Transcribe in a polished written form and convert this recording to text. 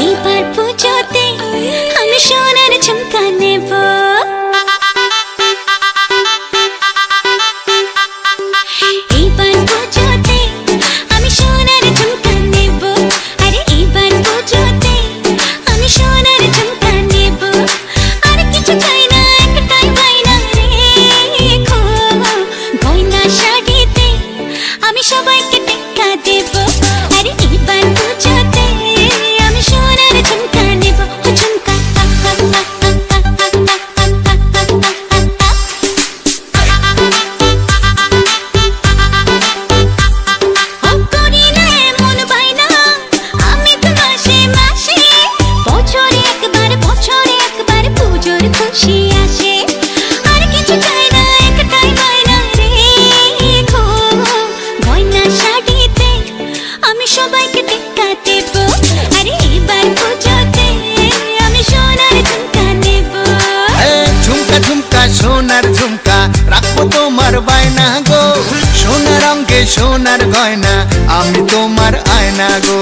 এইবার পুজোতে আমি সোনার ঝুমকা নেব। এইবার পুজোতে আমি সোনার ঝুমকা নেব। আরে এইবার পুজোতে আমি সোনার ঝুমকা নেব। আর কিছু চাই না, একটাই বায়না রেখো, গয়না শাড়িতে আমি সবাইকে টেক্কা দেব। আরে এইবার পুজোতে আমি সোনার ঝুমকা নেব। ও ঝুমকা খুশি আসে। আর কিছু চাই না, একটাই বায়না রেখো, গয়না শাড়িতে আমি সবাইকে টেক্কা দেব। আরে এইবার পুজোতে আমি সোনার ঝুমকা নেব। ঝুমকা ঝুমকা সোনার ঝুমকা রাখবো তোমার বায়না গো, সোনার অঙ্গে সোনার গয়না আমি তোমার আয়না গো।